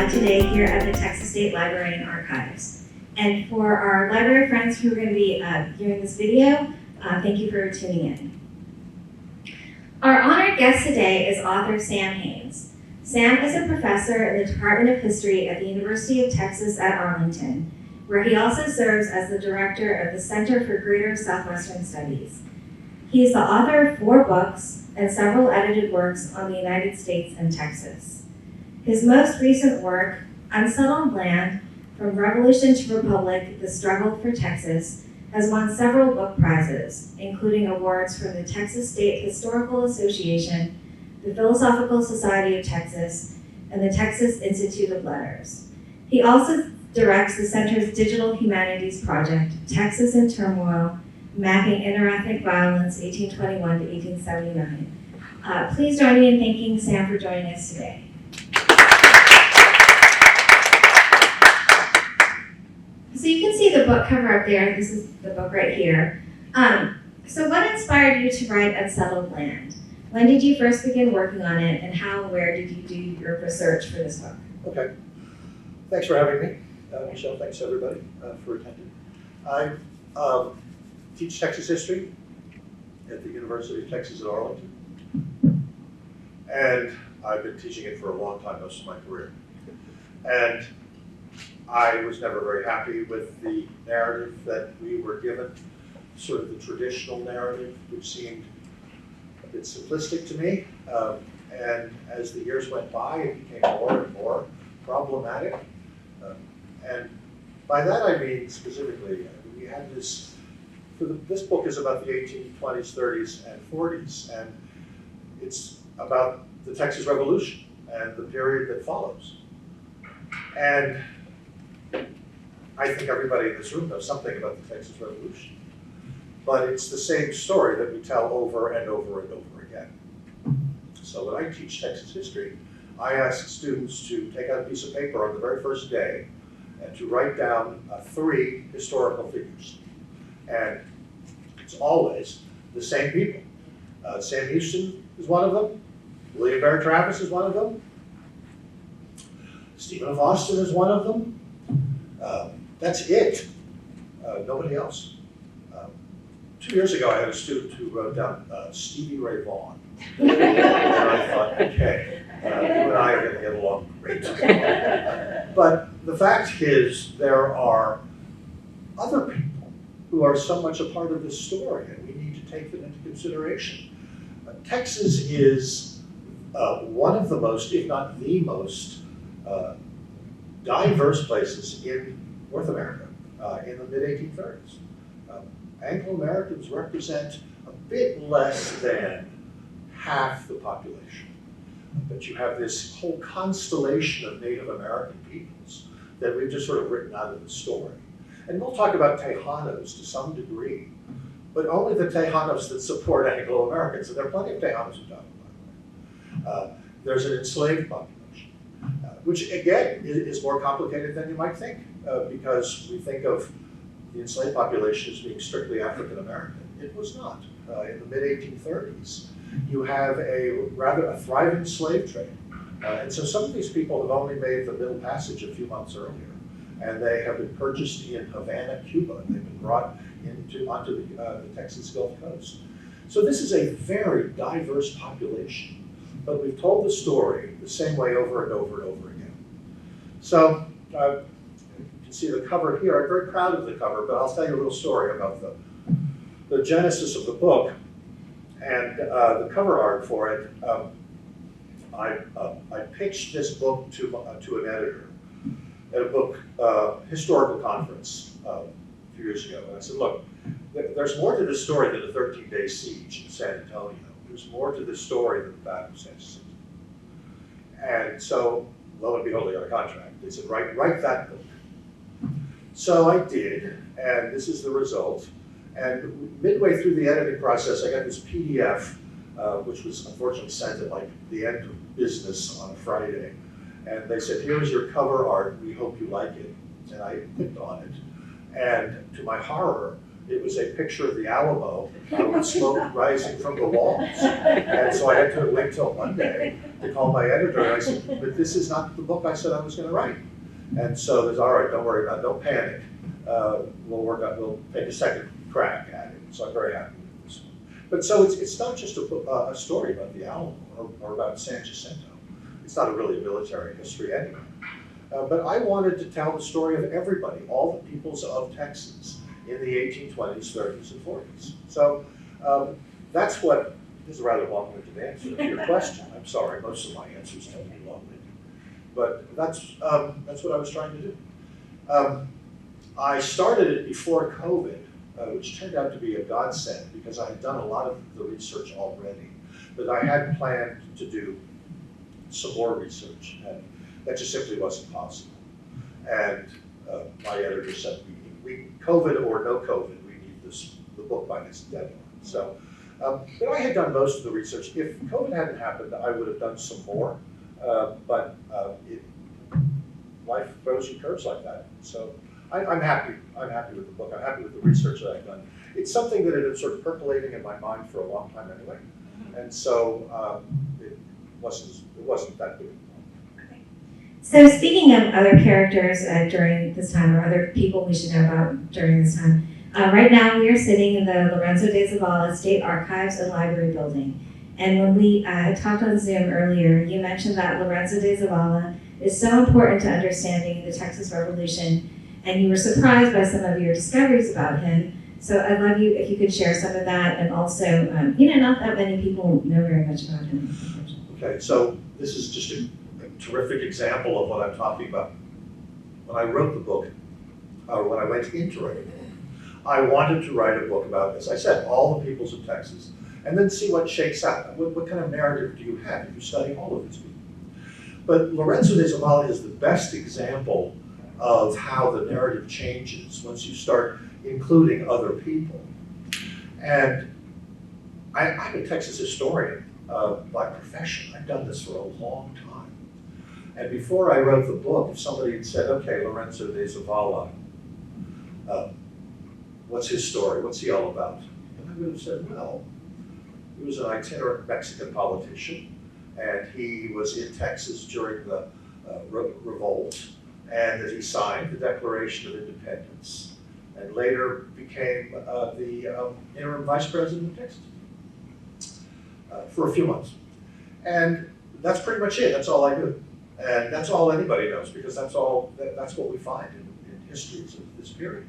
today here at the Texas State Library and Archives. And for our library friends who are going to be viewing this video, thank you for tuning in. Our honored guest today is author Sam Haynes. Sam is a professor in the Department of History at the University of Texas at Arlington, where he also serves as the director of the Center for Greater Southwestern Studies. He is the author of 4 books and several edited works on the United States and Texas. His most recent work, Unsettled Land, From Revolution to Republic, The Struggle for Texas, has won several book prizes, including awards from the Texas State Historical Association, the Philosophical Society of Texas, and the Texas Institute of Letters. He also directs the Center's Digital Humanities Project, Texas in Turmoil, Mapping Interethnic Violence, 1821 to 1879. Please join me in thanking Sam for joining us today. So you can see the book cover up there. This is the book right here. So what inspired you to write Unsettled Land? When did you first begin working on it, and how and where did you do your research for this book? Okay. Thanks for having me. Michele, thanks everybody for attending. I teach Texas history at the University of Texas at Arlington. And I've been teaching it for a long time, most of my career. And I was never very happy with the narrative that we were given, sort of the traditional narrative, which seemed a bit simplistic to me. And as the years went by, it became more and more problematic. And by that I mean specifically, we had this, this book is about the 1820s, 30s, and 40s, and it's about the Texas Revolution and the period that follows. And I think everybody in this room knows something about the Texas Revolution, but it's the same story that we tell over and over and over again. So when I teach Texas history, I ask students to take out a piece of paper on the very first day and to write down 3 historical figures. And it's always the same people. Sam Houston is one of them. William Barret Travis is one of them. Stephen of Austin is one of them. That's it. Nobody else. 2 years ago, I had a student who wrote down Stevie Ray Vaughan. And I thought, okay, you and I are going to get along great. But the fact is, there are other people who are so much a part of this story, and we need to take them into consideration. Texas is one of the most, if not the most, diverse places in North America in the mid-1830s. Anglo-Americans represent a bit less than half the population. But you have this whole constellation of Native American peoples that we've just sort of written out of the story. And we'll talk about Tejanos to some degree, but only the Tejanos that support Anglo-Americans, and there are plenty of Tejanos who don't, by the way. There's an enslaved population, which again is more complicated than you might think, because we think of the enslaved population as being strictly African-American. It was not. In the mid-1830s, you have a thriving slave trade. And so some of these people have only made the Middle Passage a few months earlier, and they have been purchased in Havana, Cuba. They've been brought onto the Texas Gulf Coast. So this is a very diverse population, but we've told the story the same way over and over and over again. So you can see the cover here. I'm very proud of the cover, but I'll tell you a little story about the genesis of the book and the cover art for it. I pitched this book to an editor at a book historical conference a few years ago. And I said, look, there's more to this story than a 13-day siege in San Antonio. There's more to this story than the Battle of Santos. And so, lo and behold, I got a contract. They said, write that book. So I did, and this is the result. And midway through the editing process, I got this PDF, which was unfortunately sent at like the end of business on a Friday. And they said, here's your cover art, we hope you like it. And I clicked on it. And to my horror, It was a picture of the Alamo with smoke rising from the walls. And so I had to wait till Monday to call my editor, and I said, but this is not the book I said I was going to write. And so there's, all right, don't worry about it, don't panic. We'll take a second crack at it. So I'm very happy with this one. But so it's not just a story about the Alamo or about San Jacinto. It's not really a military history anyway. But I wanted to tell the story of everybody, all the peoples of Texas in the 1820s, 30s, and 40s. So that's what, this is a rather long-winded answer to your question. I'm sorry, most of my answers tend to be long-winded. But that's what I was trying to do. I started it before COVID, which turned out to be a godsend because I had done a lot of the research already. But I had planned to do some more research, and that just simply wasn't possible. And my editor said, we COVID or no COVID, we need the book by this deadline. So, but I had done most of the research. If COVID hadn't happened, I would have done some more. But life throws you curves like that. So I'm happy. I'm happy with the book. I'm happy with the research that I've done. It's something that had been sort of percolating in my mind for a long time anyway. And so it wasn't that big. So speaking of other characters during this time, or other people we should know about during this time, right now we are sitting in the Lorenzo de Zavala State Archives and Library building. And when we talked on Zoom earlier, you mentioned that Lorenzo de Zavala is so important to understanding the Texas Revolution, and you were surprised by some of your discoveries about him. So I'd love you if you could share some of that, and also, not that many people know very much about him. Okay, so this is just a terrific example of what I'm talking about. When I wrote the book, or when I went into writing the book, I wanted to write a book about, as I said, all the peoples of Texas, and then see what shakes out. What kind of narrative do you have if you study all of these people? But Lorenzo de Zavala is the best example of how the narrative changes once you start including other people. And I'm a Texas historian by profession. I've done this for a long time. And before I wrote the book, if somebody had said, okay, Lorenzo de Zavala, what's his story? What's he all about? And I would have said, well, he was an itinerant Mexican politician, and he was in Texas during the revolt, and that he signed the Declaration of Independence, and later became the interim vice president of Texas for a few months. And that's pretty much it. That's all I do. And that's all anybody knows, because that's what we find in histories of this period.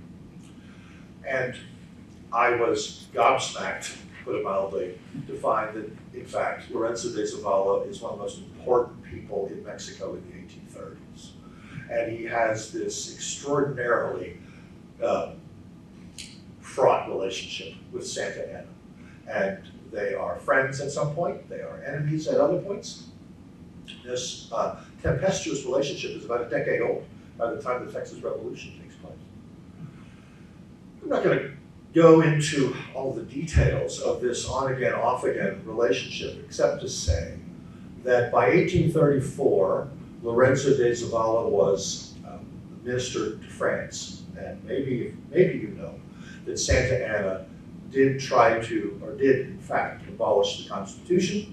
And I was gobsmacked, put it mildly, to find that, in fact, Lorenzo de Zavala is one of the most important people in Mexico in the 1830s. And he has this extraordinarily fraught relationship with Santa Anna. And they are friends at some point, they are enemies at other points. This tempestuous relationship is about a decade old by the time the Texas Revolution takes place. I'm not going to go into all the details of this on-again, off-again relationship, except to say that by 1834, Lorenzo de Zavala was minister to France. And maybe you know that Santa Anna did in fact abolish the Constitution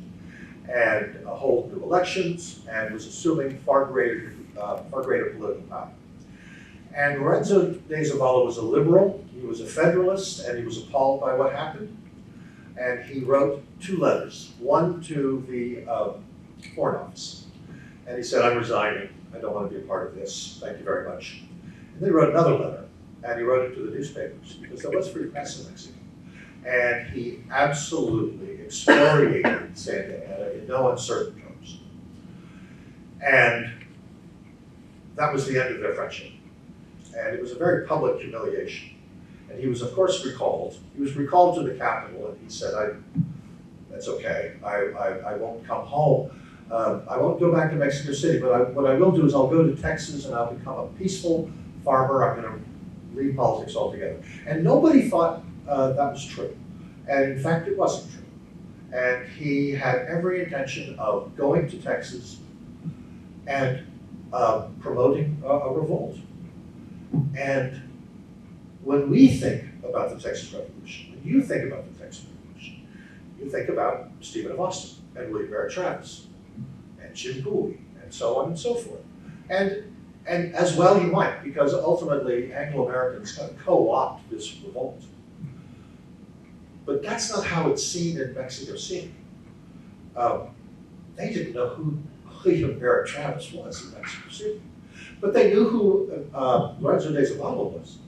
and hold new elections, and was assuming far greater political power. And Lorenzo de Zavala was a liberal, he was a Federalist, and he was appalled by what happened. And he wrote 2 letters, one to the Foreign Office. And he said, I'm resigning, I don't want to be a part of this, thank you very much. And then he wrote another letter, and he wrote it to the newspapers, because there was free press in Mexico. And he absolutely excoriated Santa Anna in no uncertain terms. And that was the end of their friendship. And it was a very public humiliation. And he was, of course, recalled. He was recalled to the capital, and he said, that's okay, I won't come home. I won't go back to Mexico City, but what I will do is I'll go to Texas and I'll become a peaceful farmer. I'm going to leave politics altogether. And nobody thought that was true. And in fact, it wasn't true. And he had every intention of going to Texas and promoting a revolt. And when we think about the Texas Revolution, when you think about the Texas Revolution, you think about Stephen of Austin and William Barret Travis and Jim Bowie and so on and so forth. And as well you might, because ultimately Anglo-Americans co-opt this revolt. But that's not how it's seen in Mexico City. They didn't know who William Barret Travis was in Mexico City, but they knew who Lorenzo de Zavala was.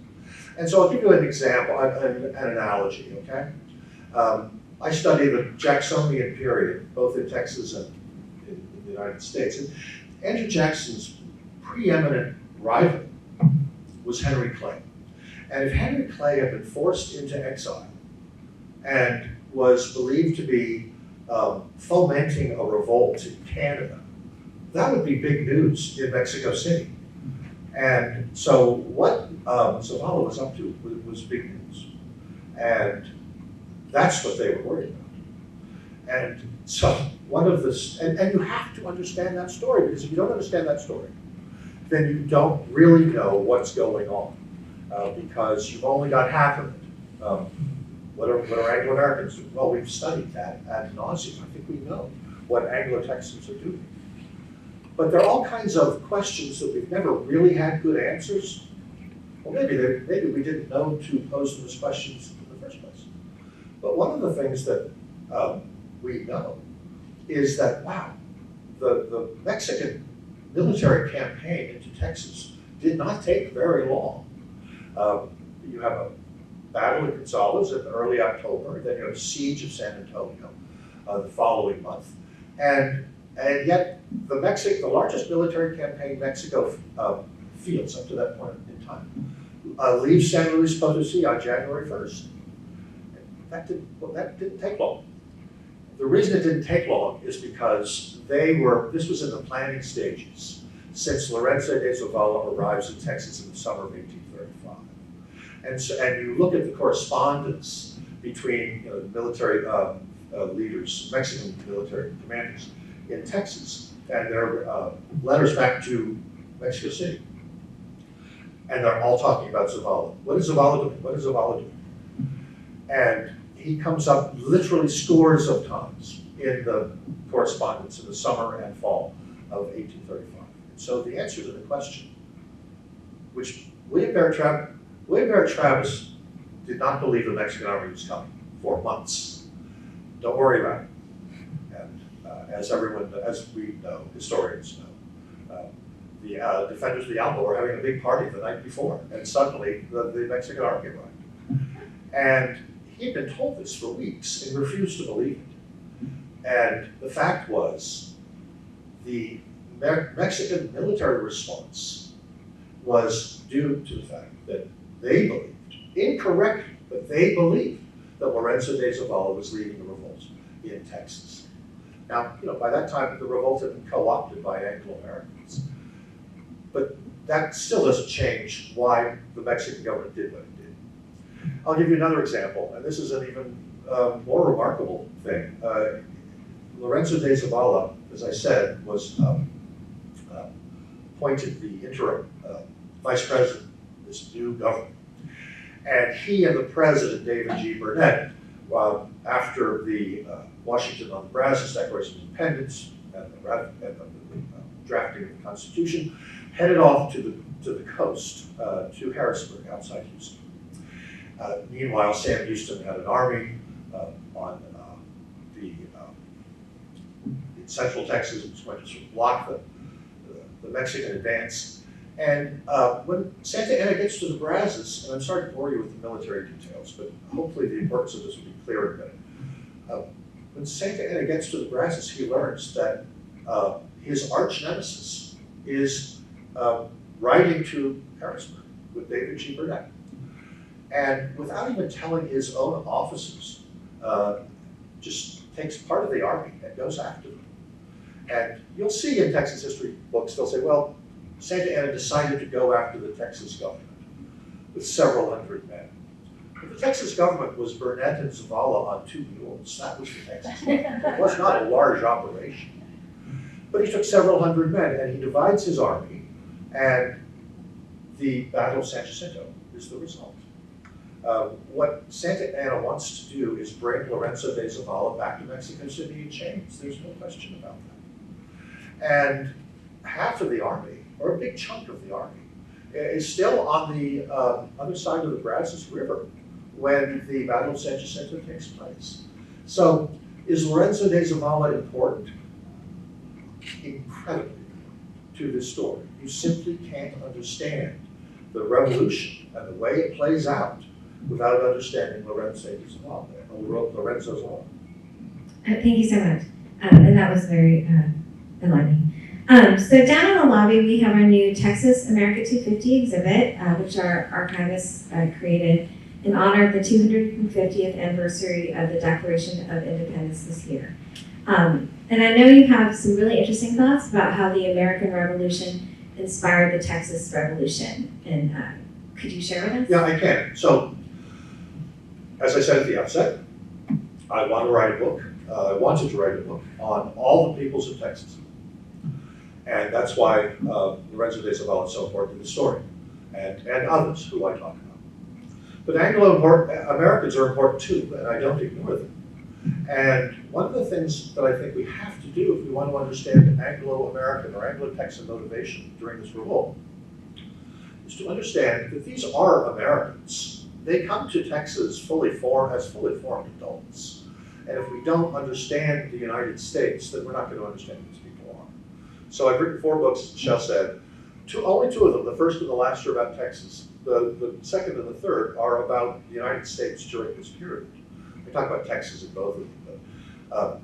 And so I'll give you an example, an analogy, okay? I studied the Jacksonian period, both in Texas and in the United States. And Andrew Jackson's preeminent rival was Henry Clay. And if Henry Clay had been forced into exile and was believed to be fomenting a revolt in Canada, that would be big news in Mexico City. And so what Zavala was up to was big news. And that's what they were worried about. And so one of the, and you have to understand that story, because if you don't understand that story, then you don't really know what's going on, because you've only got half of it. What are Anglo-Americans doing? Well, we've studied that ad nauseum. I think we know what Anglo-Texans are doing. But there are all kinds of questions that we've never really had good answers. Well, maybe we didn't know to pose them as questions in the first place. But one of the things that we know is that, wow, the Mexican military campaign into Texas did not take very long. You have a battle in Gonzales in early October, then you have a siege of San Antonio the following month. And yet, the largest military campaign Mexico fields up to that point in time leaves San Luis Potosí on January 1st. That didn't take long. The reason it didn't take long is because this was in the planning stages since Lorenzo de Zavala arrives in Texas in the summer of 1835. And you look at the correspondence between the military leaders, Mexican military commanders in Texas, and their letters back to Mexico City. And they're all talking about Zavala. What is Zavala doing? What is Zavala doing? And he comes up literally scores of times in the correspondence in the summer and fall of 1835. And so the answer to the question, which William Barret Travis did not believe the Mexican army was coming for months. Don't worry about it. And as we know, historians know, the defenders of the Alamo were having a big party the night before, and suddenly the Mexican army arrived. And he had been told this for weeks and refused to believe it. And the fact was, the Mexican military response was due to the fact that they believed, incorrectly, but they believed that Lorenzo de Zavala was leading a revolt in Texas. Now, by that time, the revolt had been co-opted by Anglo-Americans. But that still doesn't change why the Mexican government did what it did. I'll give you another example, and this is an even more remarkable thing. Lorenzo de Zavala, as I said, was appointed the interim vice president of this new government. And he and the president, David G. Burnett, after the Washington on the Brazos Declaration of Independence and the drafting of the Constitution, headed off to the coast, to Harrisburg, outside Houston. Meanwhile, Sam Houston had an army in central Texas, which was going to sort of block the Mexican advance. And when Santa Anna gets to the Brazos, and I'm sorry to bore you with the military details, but hopefully the importance of this will be clear in a minute. When Santa Anna gets to the Brazos, he learns that his arch nemesis is riding to Harrisburg with David G. Burnett. And without even telling his own officers, just takes part of the army and goes after them. And you'll see in Texas history books, they'll say, well, Santa Anna decided to go after the Texas government with several hundred men. But the Texas government was Burnett and Zavala on 2 mules. That was the Texas government. It was not a large operation. But he took several hundred men, and he divides his army, and the Battle of San Jacinto is the result. What Santa Anna wants to do is bring Lorenzo de Zavala back to Mexico City in chains. There's no question about that. And half of the army, or a big chunk of the army, is still on the other side of the Brazos River when the Battle of San Jacinto takes place. So is Lorenzo de Zavala important? Incredibly important to this story. You simply can't understand the revolution and the way it plays out without understanding Lorenzo de Zavala. Lorenzo Zavala. Thank you so much. And that was very enlightening. So down in the lobby, we have our new Texas America 250 exhibit, which our archivists created in honor of the 250th anniversary of the Declaration of Independence this year. And I know you have some really interesting thoughts about how the American Revolution inspired the Texas Revolution. And could you share with us? Yeah, I can. So, as I said at the outset, I want to write a book. I wanted to write a book on all the peoples of Texas. And that's why Lorenzo de Zavala is so important to the story, and others who I talk about. But Anglo-Americans are important too, and I don't ignore them. And one of the things that I think we have to do if we want to understand Anglo-American or Anglo-Texan motivation during this revolt is to understand that these are Americans. They come to Texas fully formed adults. And if we don't understand the United States, then we're not going to understand who these people are. So I've written 4 books, as Michele said. Only 2 of them, the first and the last, are about Texas. The second and the third are about the United States during this period. I talk about Texas in both of them, but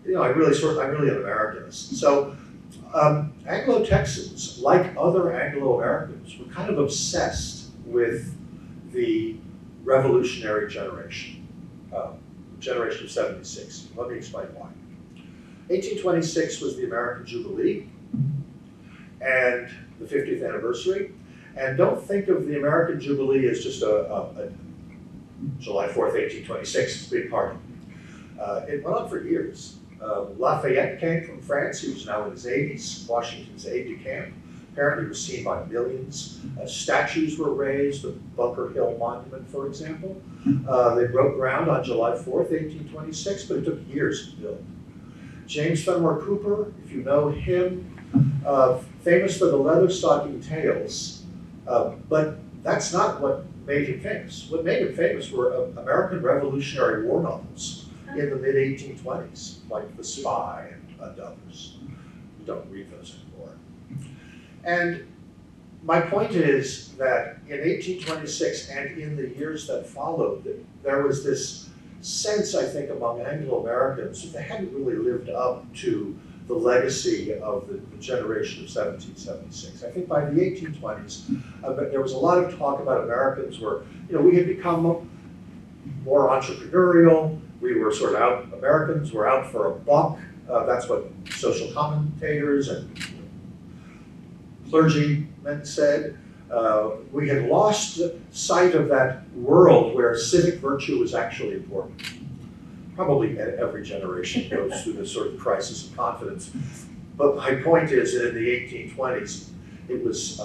I'm really an Americanist. So Anglo-Texans, like other Anglo-Americans, were kind of obsessed with the revolutionary generation, generation of 76. Let me explain why. 1826 was the American Jubilee and the 50th anniversary. And don't think of the American Jubilee as just a July 4th, 1826, it's a big party. It went on for years. Lafayette came from France. He was now in his 80s, Washington's aide-de-camp. Apparently was seen by millions. Statues were raised, the Bunker Hill Monument, for example. They broke ground on July 4th, 1826, but it took years to build. James Fenimore Cooper, if you know him, famous for the leather stocking tales, but that's not what made him famous. What made him famous were American Revolutionary War novels in the mid-1820s, like The Spy and others. We don't read those anymore. And my point is that in 1826 and in the years that followed, there was this sense, I think, among Anglo-Americans that they hadn't really lived up to the legacy of the generation of 1776. I think by the 1820s, there was a lot of talk about Americans where, we had become more entrepreneurial. We were sort of out, Americans were out for a buck. That's what social commentators and clergymen said. We had lost sight of that world where civic virtue was actually important. Probably every generation goes through this sort of crisis of confidence. But my point is that in the 1820s, it was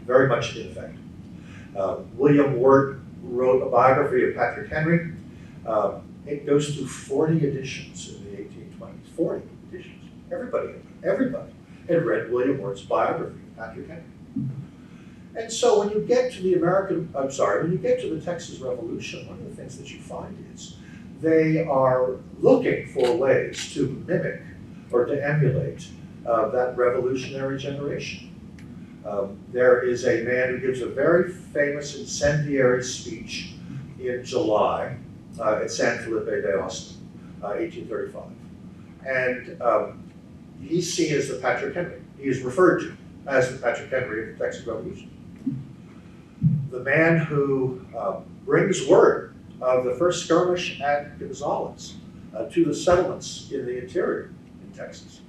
very much in effect. William Wirt wrote a biography of Patrick Henry. It goes through 40 editions in the 1820s, 40 editions. Everybody had read William Wirt's biography of Patrick Henry. And so when you get to the Texas Revolution, one of the things that you find is they are looking for ways to mimic or to emulate that revolutionary generation. There is a man who gives a very famous incendiary speech in July at San Felipe de Austin, 1835. And he's seen as the Patrick Henry. He is referred to as the Patrick Henry of the Texas Revolution. The man who brings word of the first skirmish at Gonzales to the settlements in the interior in Texas.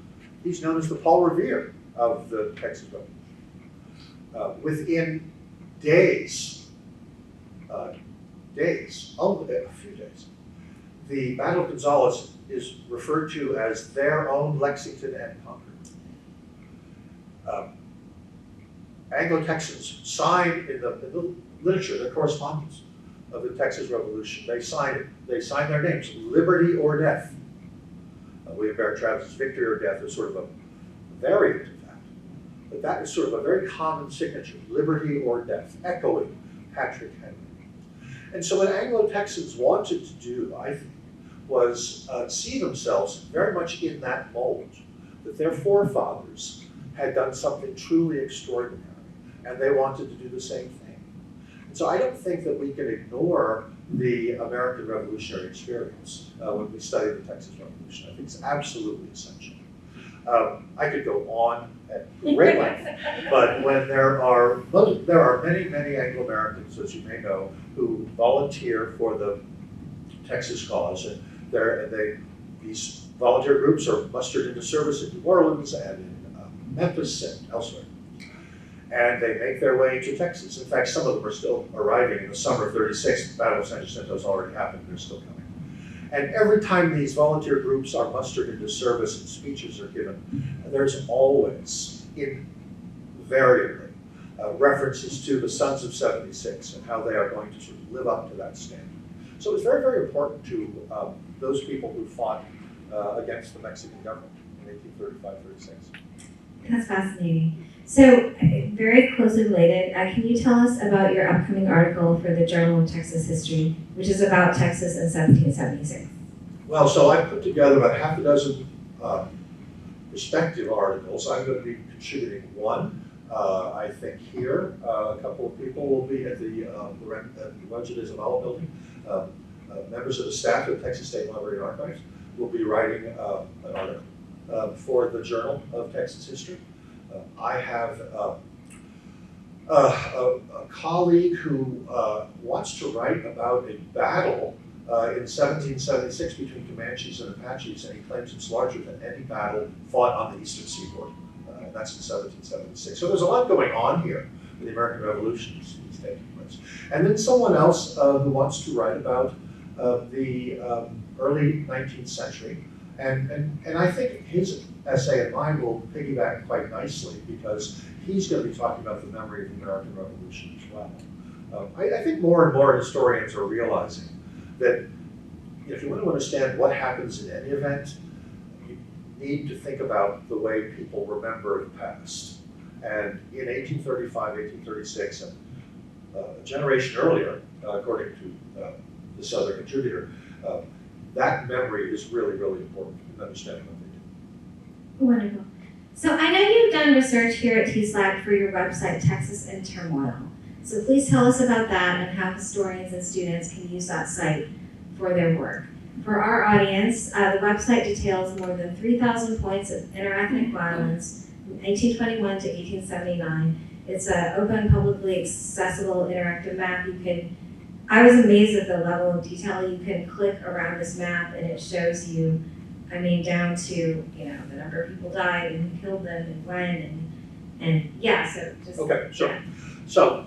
He's known as the Paul Revere of the Texas Revolution. Within days, only a few days, the Battle of Gonzales is referred to as their own Lexington and Concord. Anglo-Texans sign in the literature, their correspondence, of the Texas Revolution, they signed it. They signed their names, liberty or death. William Barret Travis' victory or death is sort of a variant of that. But that is sort of a very common signature, liberty or death, echoing Patrick Henry. And so what Anglo-Texans wanted to do, I think, was see themselves very much in that mold, that their forefathers had done something truly extraordinary, and they wanted to do the same thing. And so I don't think that we can ignore the American Revolutionary experience when we study the Texas Revolution. I think it's absolutely essential. I could go on at great length, but when there are many, many Anglo-Americans, as you may know, who volunteer for the Texas cause, and these volunteer groups are mustered into service in New Orleans and in Memphis and elsewhere. And they make their way to Texas. In fact, some of them are still arriving in the summer of '36. The Battle of Santos already happened, they're still coming. And every time these volunteer groups are mustered into service and speeches are given, there's always, invariably, references to the Sons of 76 and how they are going to sort of live up to that standard. So it's very, very important to those people who fought against the Mexican government in 1835-36. That's fascinating. So, very closely related, can you tell us about your upcoming article for the Journal of Texas History, which is about Texas in 1776? Well, so I put together about half a dozen perspective articles. I'm going to be contributing one, I think, here. A couple of people will be at the Lorenzo de Zavala building. Members of the staff at Texas State Library and Archives will be writing an article for the Journal of Texas History. I have a colleague who wants to write about a battle in 1776 between Comanches and Apaches, and he claims it's larger than any battle fought on the eastern seaboard. And that's in 1776. So there's a lot going on here. The American Revolution is taking place. And then someone else who wants to write about the early 19th century. And I think his essay and mine will piggyback quite nicely because he's going to be talking about the memory of the American Revolution as well. I think more and more historians are realizing that if you want to understand what happens in any event, you need to think about the way people remember the past. And in 1835, 1836, and a generation earlier, according to this other contributor, that memory is really, really important in understanding what they do. Wonderful. So I know you've done research here at TSLAC for your website, Texas in Turmoil. So please tell us about that and how historians and students can use that site for their work. For our audience, the website details more than 3,000 points of interethnic violence from 1821 to 1879. It's an open, publicly accessible, interactive map. I was amazed at the level of detail. You can click around this map and it shows you, down to, the number of people died and who killed them and when, and yeah, so just. Okay, sure. Yeah. So,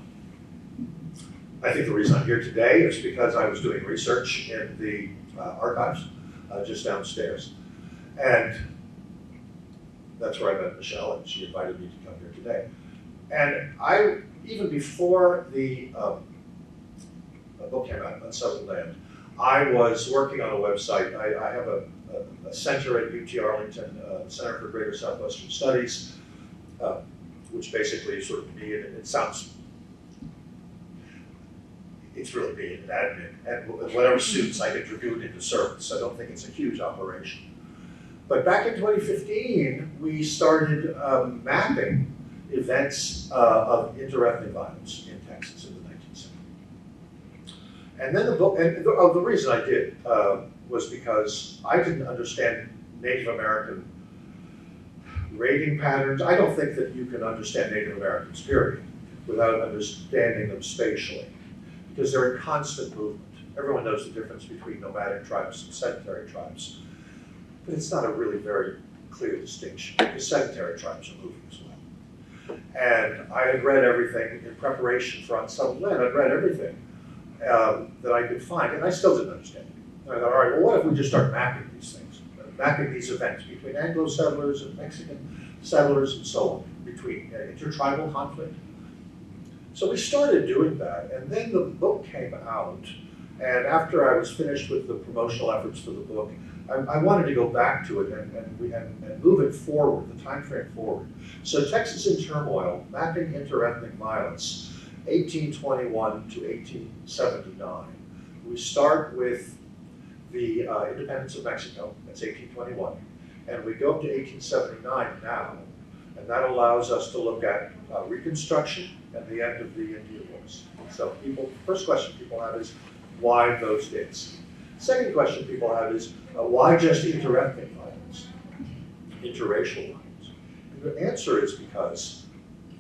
I think the reason I'm here today is because I was doing research in the archives just downstairs. And that's where I met Michele, and she invited me to come here today. And even before the book came out, Unsettled Land, I was working on a website. I have a center at UT Arlington, Center for Greater Southwestern Studies, which basically is sort of me, and it sounds, it's really me and admin, and whatever students I can recruit into service. I don't think it's a huge operation. But back in 2015, we started mapping events of interethnic violence in Texas in the 19th century. And then the book, and the reason I did was because I didn't understand Native American raiding patterns. I don't think that you can understand Native Americans, period, without understanding them spatially, because they're in constant movement. Everyone knows the difference between nomadic tribes and sedentary tribes, but it's not a really very clear distinction, because sedentary tribes are moving as well. And I had read everything in preparation for Unsettled Land. I'd read everything that I could find, and I still didn't understand it. And I thought, all right, well, what if we just start mapping these things, mapping these events between Anglo settlers and Mexican settlers and so on, between intertribal conflict. So we started doing that, and then the book came out, and after I was finished with the promotional efforts for the book, I wanted to go back to it and move it forward, the time frame forward. So Texas in Turmoil, Mapping Interethnic Violence, 1821 to 1879. We start with the independence of Mexico, that's 1821, and we go up to 1879 now, and that allows us to look at Reconstruction and the end of the Indian Wars. So first question people have is, why those dates? Second question people have is, why just interethnic violence, interracial violence? And the answer is because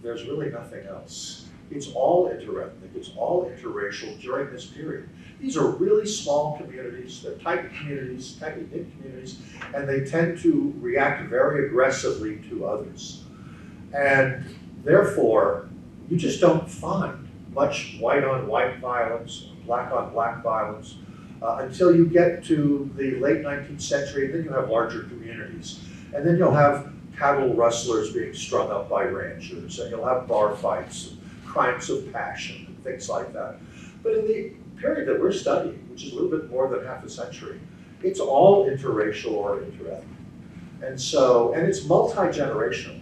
there's really nothing else. It's all interethnic, it's all interracial during this period. These are really small communities, they're tightly knit communities, and they tend to react very aggressively to others. And therefore, you just don't find much white-on-white violence, black-on-black violence, until you get to the late 19th century, and then you have larger communities. And then you'll have cattle rustlers being strung up by ranchers, and you'll have bar fights, and crimes of passion, and things like that. But in the period that we're studying, which is a little bit more than half a century, it's all interracial or interethnic. And it's multi-generational.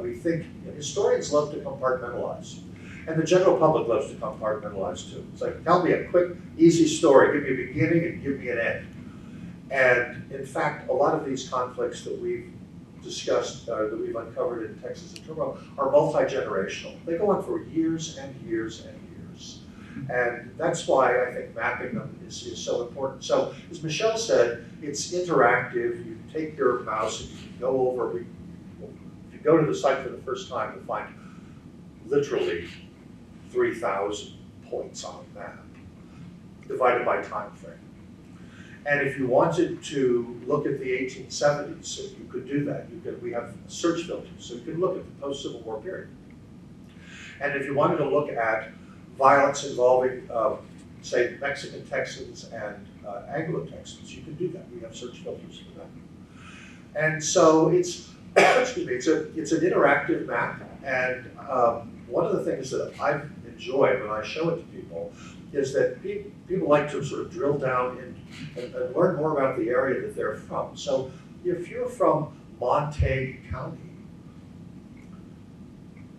We think, historians love to compartmentalize. And the general public loves to compartmentalize too. It's like, tell me a quick, easy story, give me a beginning and give me an end. And in fact, a lot of these conflicts that we've discussed, that we've uncovered in Texas in Turmoil, are multi-generational. They go on for years and years and years. And that's why I think mapping them is so important. So as Michele said, it's interactive. You can take your mouse and you can go over, if you go to the site for the first time, you'll find literally 3,000 points on a map, divided by time frame. And if you wanted to look at the 1870s, you could do that. We have search filters, so you can look at the post-Civil War period. And if you wanted to look at violence involving, say, Mexican Texans and Anglo-Texans, you can do that. We have search filters for that. And so it's, excuse me, it's an interactive map, and one of the things that I've enjoyed when I show it to people is that people like to sort of drill down and learn more about the area that they're from. So if you're from Montague County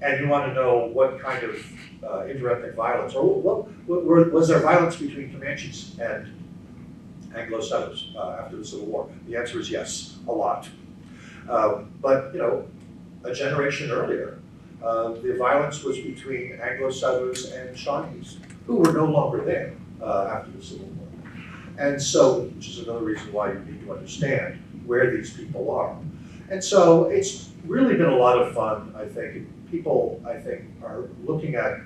and you want to know what kind of interethnic violence, or was there violence between Comanches and Anglo-settlers after the Civil War? The answer is yes, a lot. But a generation earlier, the violence was between Anglo-settlers and Shawnees, who were no longer there after the Civil War. And so, which is another reason why you need to understand where these people are. And so it's really been a lot of fun, I think. People, I think, are looking at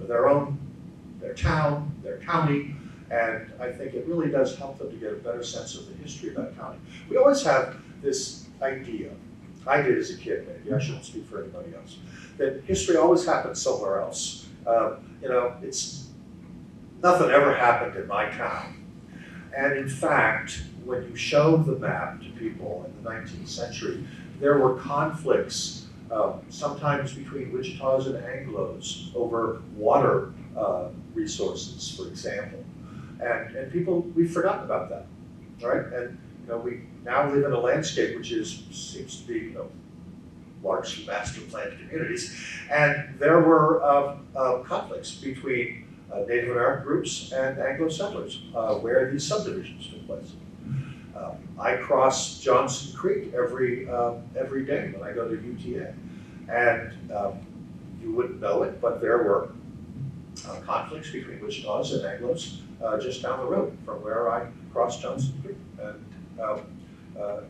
their town, their county, and I think it really does help them to get a better sense of the history of that county. We always have this idea, I did as a kid maybe, I shouldn't speak for anybody else, that history always happens somewhere else. It's nothing ever happened in my town. And in fact, when you show the map to people in the 19th century, there were conflicts, sometimes between Wichitas and Anglos over water resources, for example. And people, we've forgotten about that, right? And we now live in a landscape which seems to be large master planned communities, and there were conflicts between Native American groups and Anglo settlers where these subdivisions took place. I cross Johnson Creek every day when I go to UTA, and you wouldn't know it, but there were conflicts between Wichitas and Anglos just down the road from where I crossed Johnson Creek, and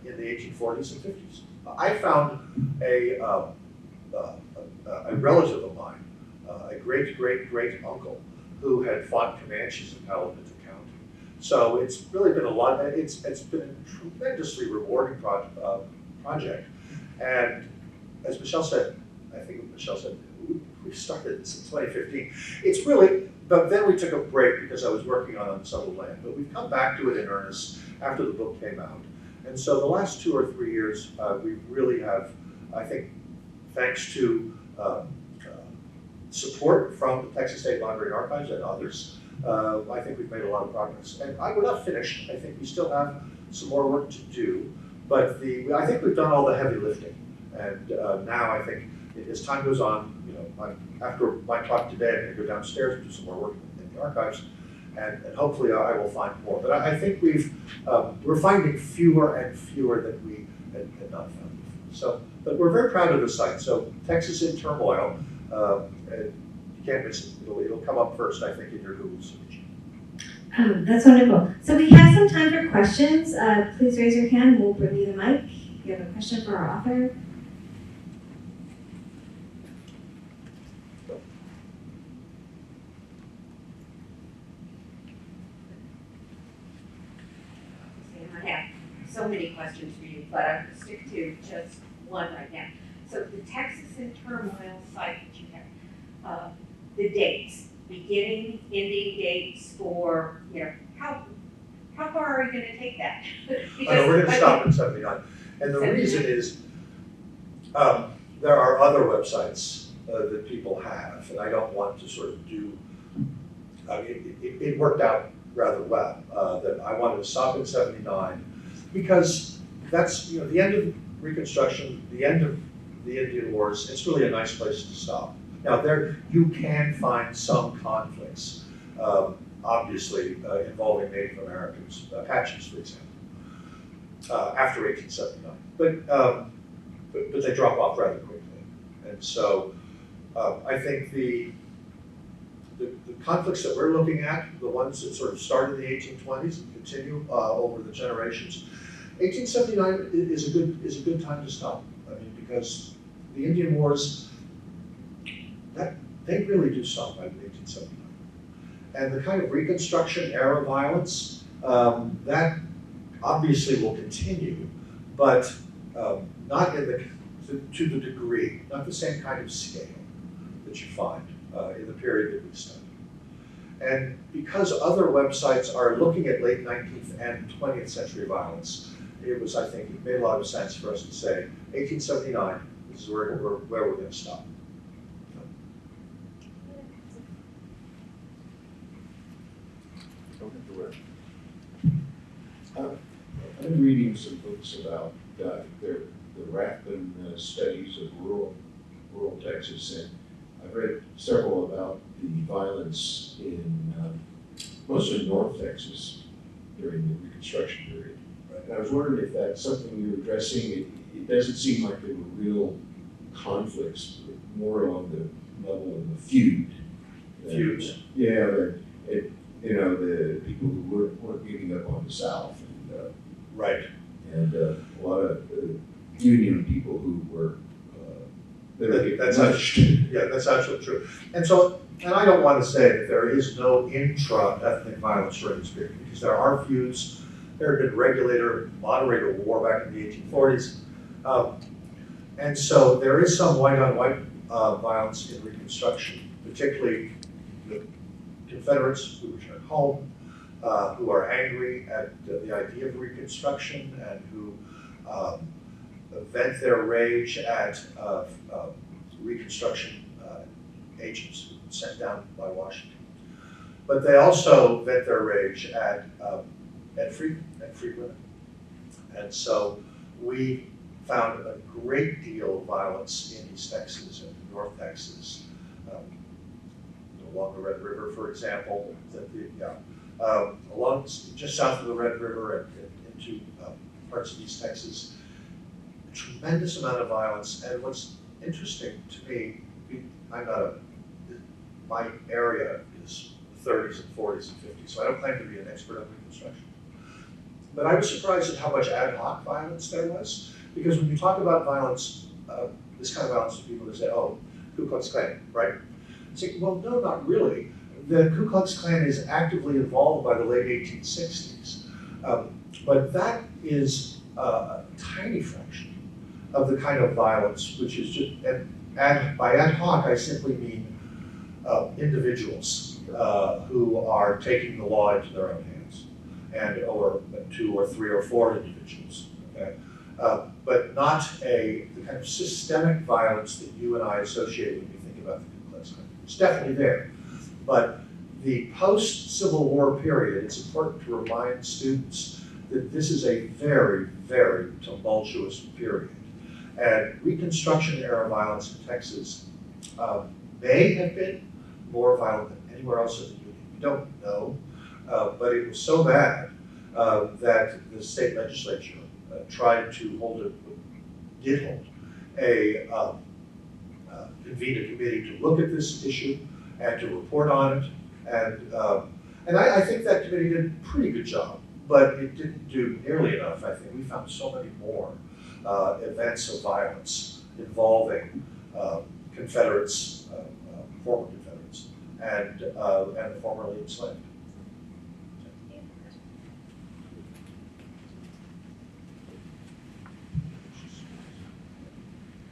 in the 1840s and 50s. I found a relative of mine, a great uncle, who had fought Comanches in Palo-Pinto County. So it's really been it's been a tremendously rewarding project. And as Michele said, I think Michele said, we started this in 2015. It's really, but then we took a break because I was working on Unsettled Land. But we've come back to it in earnest after the book came out. And so the last 2 or 3 years, we really have, I think, thanks to support from the Texas State Library and Archives and others, I think we've made a lot of progress. And we're not finished. I think we still have some more work to do, but I think we've done all the heavy lifting. And now I think as time goes on, after my talk today, I'm going to go downstairs and do some more work in the archives, and hopefully I will find more. But I think we're finding fewer and fewer that we had not found before. So, but we're very proud of the site. So Texas in Turmoil, and you can't miss it. It'll come up first, I think, in your Google search. That's wonderful. So we have some time for questions. Please raise your hand. We'll bring you the mic. If you have a question for our author. I have so many questions for you, but I'm going to stick to just one right now. So the Texas in Turmoil site that you have, the dates, beginning, ending dates for, how far are you going to take that? We're going to stop at 79. And the reason is there are other websites that people have, and I don't want to sort of do, it worked out rather well that I wanted to stop at 79 because that's, the end of Reconstruction, the end of the Indian Wars. It's really a nice place to stop. Now there, you can find some conflicts, obviously involving Native Americans, Apaches for example, after 1879, but they drop off rather quickly. And so I think the conflicts that we're looking at, the ones that sort of started in the 1820s and continue over the generations, 1879 is a good time to stop. I mean, because the Indian Wars, they really do stop by 1879. And the kind of Reconstruction era violence, that obviously will continue, but not to the degree, not the same kind of scale that you find in the period that we study. And because other websites are looking at late 19th and 20th century violence, I think it made a lot of sense for us to say 1879 is where we're going to stop. I've been reading some books about the Rathbun studies of rural Texas, and I've read several about the violence in mostly North Texas during the Reconstruction period. And I was wondering if that's something you're addressing. It doesn't seem like there were real conflicts, but more along the level of a feud. Feuds. Yeah, the people who weren't giving up on the South. And, right. And a lot of Union people who were that's absolutely true. And I don't want to say that there is no intra-ethnic violence during this period, because there are feuds. There had been moderator war back in the 1840s. And so there is some white-on-white violence in Reconstruction, particularly the Confederates who return home, who are angry at the idea of Reconstruction and who vent their rage at Reconstruction agents sent down by Washington. But they also vent their rage at free women. And so we found a great deal of violence in East Texas and North Texas, along the Red River, for example, along just south of the Red River and into parts of East Texas. A tremendous amount of violence, and what's interesting to me, my area is the 30s and 40s and 50s, so I don't claim to be an expert on Reconstruction. But I was surprised at how much ad hoc violence there was, because when you talk about violence, this kind of violence to people, they say, oh, Ku Klux Klan, right? I say, well, no, not really. The Ku Klux Klan is actively involved by the late 1860s, but that is a tiny fraction of the kind of violence which is just, by ad hoc, I simply mean individuals who are taking the law into their own hands, or 2 or 3 or 4 individuals, okay? But not the kind of systemic violence that you and I associate when we think about the Ku Klux Klan. It's definitely there. But the post-Civil War period, it's important to remind students that this is a very, very tumultuous period. And Reconstruction era violence in Texas may have been more violent than anywhere else in the Union. We don't know, but it was so bad that the state legislature tried to did hold convene a committee to look at this issue and to report on it. And I think that committee did a pretty good job, but it didn't do nearly enough. I think we found so many more events of violence involving Confederates, former Confederates, and the formerly enslaved.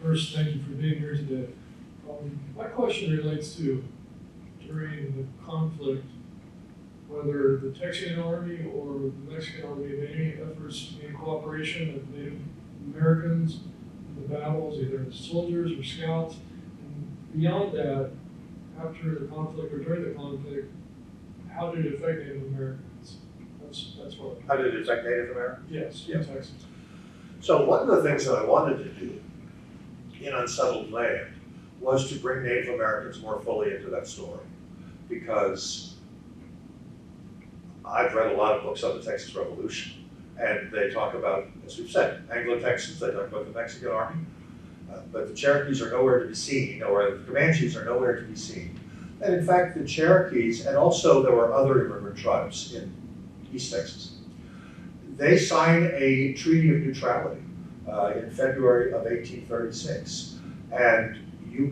First, thank you for being here today. My question relates to during the conflict, whether the Texian Army or the Mexican Army made any efforts in cooperation with Native Americans in the battles, either as soldiers or scouts. And beyond that, after the conflict or during the conflict, how did it affect Native Americans? That's what. How did it affect Native Americans? Yes, Yeah. in Texas. So one of the things that I wanted to do in Unsettled Land was to bring Native Americans more fully into that story, because I've read a lot of books on the Texas Revolution, and they talk about, as we've said, Anglo-Texans, they talk about the Mexican Army, but the Cherokees are nowhere to be seen, or the Comanches are nowhere to be seen. And in fact, the Cherokees, and also there were other immigrant tribes in East Texas, they signed a treaty of neutrality in February of 1836, and you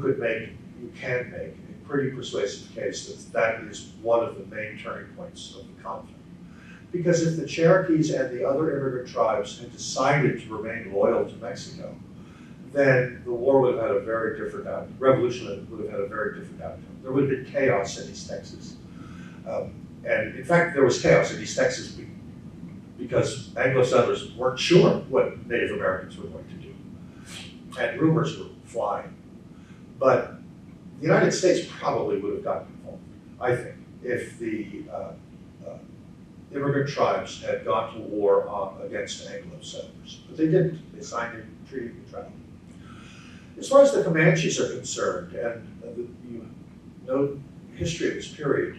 can make a pretty persuasive case that that is one of the main turning points of the conflict. Because if the Cherokees and the other immigrant tribes had decided to remain loyal to Mexico, then the war would have had a very different outcome. Revolution would have had a very different outcome. There would have been chaos in East Texas. And in fact, there was chaos in East Texas because Anglo settlers weren't sure what Native Americans were going to do. And rumors were flying. But the United States probably would have gotten involved, I think, if the immigrant tribes had gone to war against Anglo settlers. But they didn't. They signed a treaty of neutrality. As far as the Comanches are concerned, and you know the history of this period,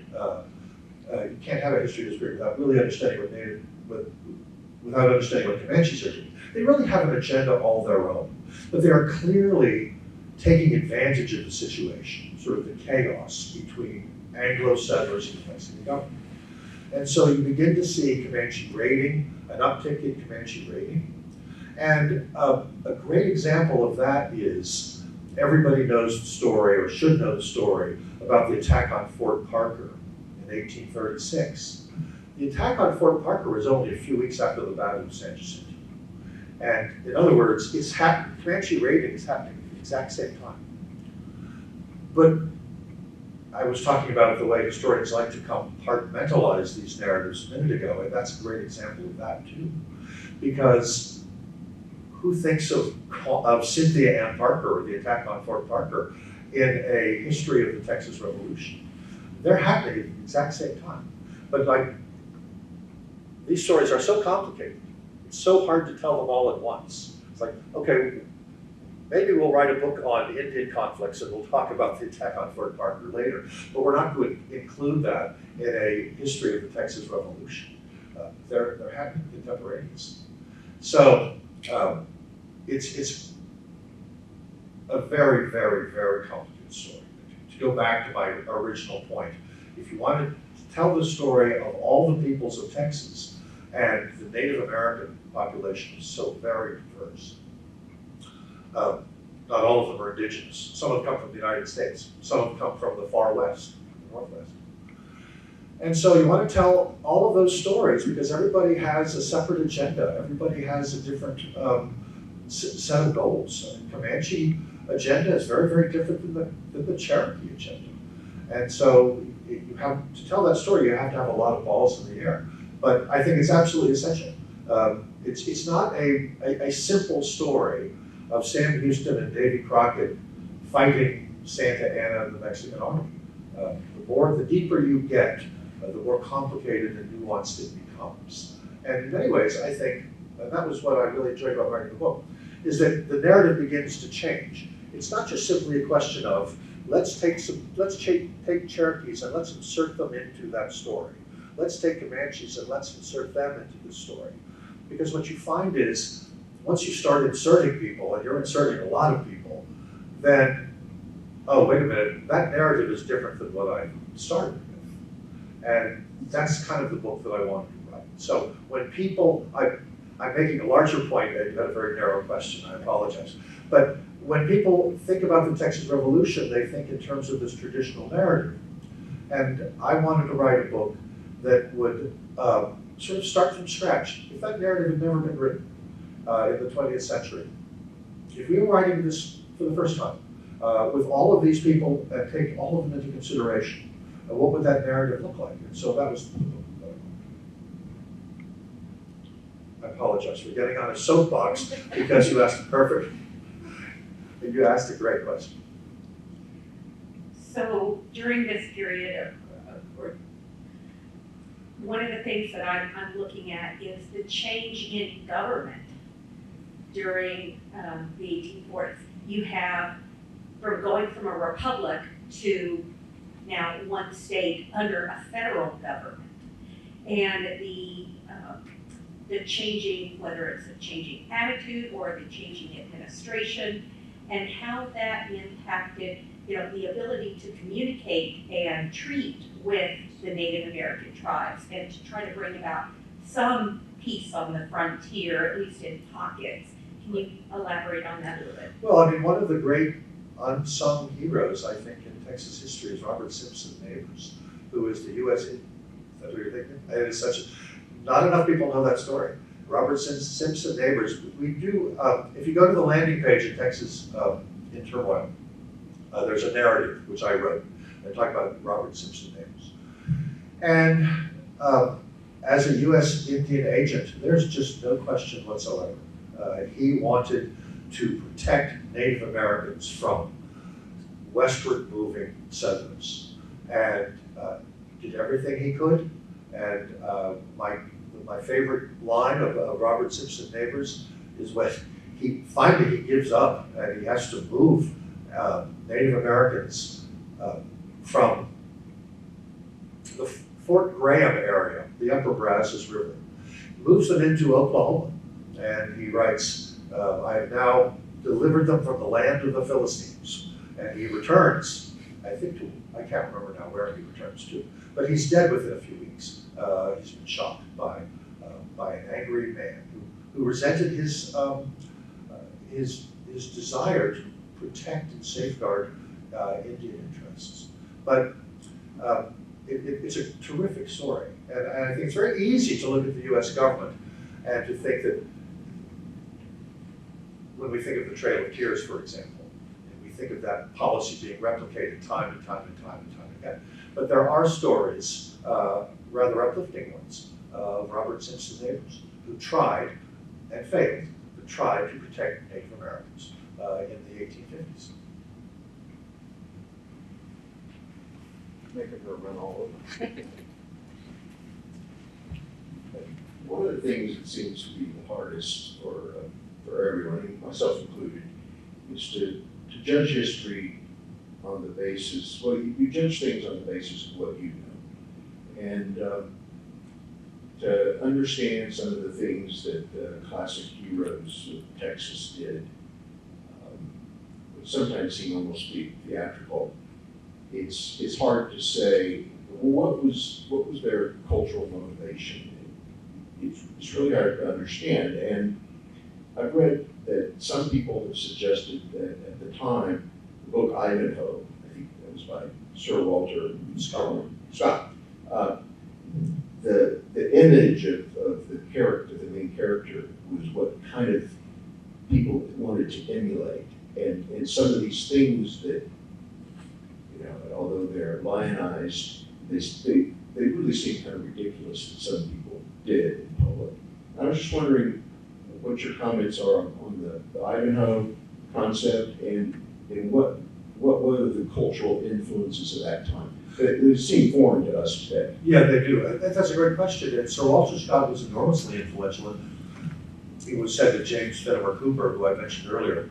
you can't have a history of this period without really understanding without understanding what Comanches are doing. They really have an agenda all their own, but they are clearly taking advantage of the situation, sort of the chaos between Anglo settlers and the Mexican government. And so you begin to see Comanche raiding, an uptick in Comanche raiding. And a great example of that is, everybody knows the story, or should know the story, about the attack on Fort Parker in 1836. The attack on Fort Parker was only a few weeks after the Battle of San Jacinto. And in other words, Comanche raiding is happening at the exact same time. But I was talking about the way historians like to compartmentalize these narratives a minute ago, and that's a great example of that too. Because who thinks of Cynthia Ann Parker or the attack on Fort Parker in a history of the Texas Revolution? They're happening at the exact same time. But like, these stories are so complicated. It's so hard to tell them all at once. It's like, okay, maybe we'll write a book on Indian conflicts and we'll talk about the attack on Fort Parker later, but we're not going to include that in a history of the Texas Revolution. They're happening contemporaneously. So it's a very, very, very complicated story. To go back to my original point, if you want to tell the story of all the peoples of Texas, and the Native American population is so very diverse. Not all of them are indigenous. Some of them come from the United States. Some of them come from the far west, the Northwest. And so you want to tell all of those stories because everybody has a separate agenda. Everybody has a different set of goals. The Comanche agenda is very, very different than the Cherokee agenda. And so you have to tell that story, you have to have a lot of balls in the air. But I think it's absolutely essential. It's not a simple story of Sam Houston and Davy Crockett fighting Santa Anna and the Mexican Army. The deeper you get, the more complicated and nuanced it becomes. And in many ways, I think, and that was what I really enjoyed about writing the book, is that the narrative begins to change. It's not just simply a question of, let's take Cherokees and let's insert them into that story. Let's take Comanches and let's insert them into the story. Because what you find is, once you start inserting people, and you're inserting a lot of people, then, oh, wait a minute, that narrative is different than what I started with. And that's kind of the book that I wanted to write. So when people, I'm making a larger point, and you had a very narrow question, I apologize. But when people think about the Texas Revolution, they think in terms of this traditional narrative. And I wanted to write a book that would sort of start from scratch. If that narrative had never been written in the 20th century, if we were writing this for the first time, with all of these people and take all of them into consideration, what would that narrative look like? And so that was the book. I apologize for getting on a soapbox because you asked you asked a great question. So during this period one of the things that I'm looking at is the change in government during the 1840s. You have going from a republic to now one state under a federal government. And the changing, whether it's a changing attitude or the changing administration, and how that impacted, the ability to communicate and treat with the Native American tribes and to try to bring about some peace on the frontier, at least in pockets. Can you elaborate on that a little bit? Well, I mean, one of the great unsung heroes, I think, in Texas history is Robert Simpson Neighbors, who is the U.S. Is that what you're thinking? It is not enough people know that story. Robert Simpson Neighbors. We do. If you go to the landing page in Texas in Turmoil, there's a narrative which I wrote. I talk about Robert Simpson Neighbors, and as a U.S. Indian agent, there's just no question whatsoever. He wanted to protect Native Americans from westward moving settlers, and did everything he could. And my favorite line of Robert Simpson Neighbors is when he finally gives up and he has to move Native Americans from the Fort Graham area, the upper Brazos River, moves them into Oklahoma. And he writes, I have now delivered them from the land of the Philistines. And he returns, I can't remember now where he returns to, but he's dead within a few weeks. He's been shot by an angry man who resented his desire to protect and safeguard Indian interests. But it's a terrific story. And I think it's very easy to look at the U.S. government and to think that when we think of the Trail of Tears, for example, and we think of that policy being replicated time and time and time and time again. But there are stories, rather uplifting ones, of Robert Simpson Neighbors, who tried and failed, but tried to protect Native Americans in the 1850s. Making her run all over. One of the things that seems to be the hardest for everyone, myself included, is to judge history on the basis, well, you judge things on the basis of what you know. And to understand some of the things that classic heroes of Texas did, sometimes seem almost theatrical. It's hard to say, well, what was their cultural motivation? It's really hard to understand. And I've read that some people have suggested that at the time, the book Ivanhoe, I think that was by Sir Walter Scott, the image of the character, the main character, was what kind of people wanted to emulate. And some of these things that, although they're lionized, they really seem kind of ridiculous that some people did in public. I was just wondering what your comments are on the Ivanhoe concept and what were the cultural influences of that time? They seem foreign to us today. Yeah, they do. That's a great question. And Sir Walter Scott was enormously influential. It was said that James Fenimore Cooper, who I mentioned earlier,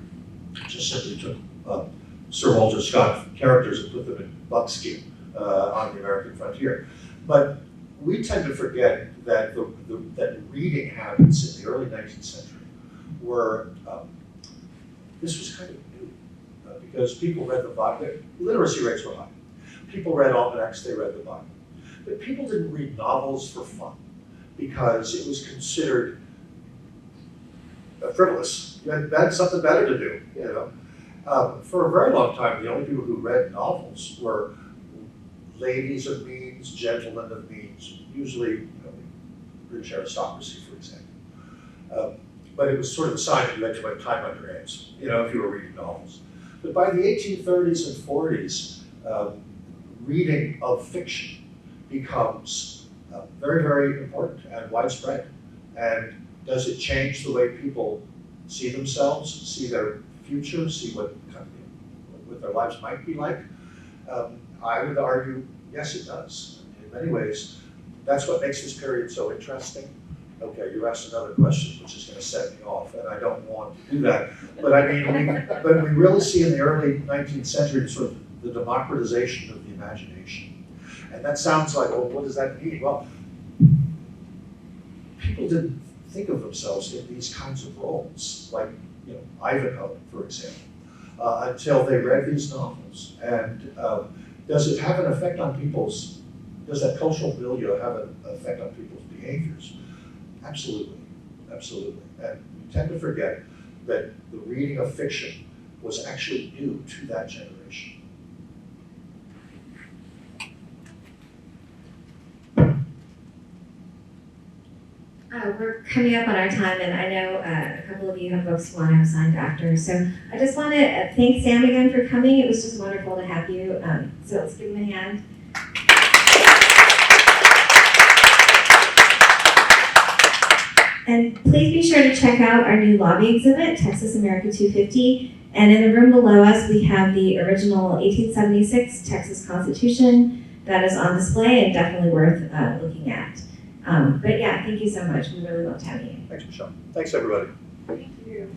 just simply took Sir Walter Scott characters and put them in buckskin on the American frontier. But we tend to forget that that reading habits in the early 19th century were, this was kind of new, because people read the Bible. Literacy rates were high. People read almanacs, they read the Bible. But people didn't read novels for fun because it was considered frivolous. You had something better to do, you know. For a very long time, the only people who read novels were ladies of means, gentlemen of means, usually, you know, British aristocracy, for example. But it was sort of a sign that you had too much time on your hands, you know, if you were reading novels. But by the 1830s and 40s, reading of fiction becomes very, very important and widespread. And does it change the way people see themselves, see their future, see what their lives might be like? I would argue, yes, it does. In many ways, that's what makes this period so interesting. Okay, you asked another question, which is going to set me off, and I don't want to do that. But I mean, but we really see in the early 19th century sort of the democratization of the imagination. And that sounds like, well, what does that mean? Well, people didn't think of themselves in these kinds of roles, like, you know, Ivanhoe, for example, until they read these novels. And does it have an effect on people's, does that cultural milieu have an effect on people's behaviors? Absolutely, absolutely. And we tend to forget that the reading of fiction was actually new to that generation. We're coming up on our time, and I know a couple of you have books you want to have signed after. So I just want to thank Sam again for coming. It was just wonderful to have you. So let's give him a hand. And please be sure to check out our new lobby exhibit, Texas America 250. And in the room below us, we have the original 1876 Texas Constitution that is on display and definitely worth looking at. But yeah, thank you so much. We really loved having you. Thanks, Michelle. Thanks, everybody. Thank you.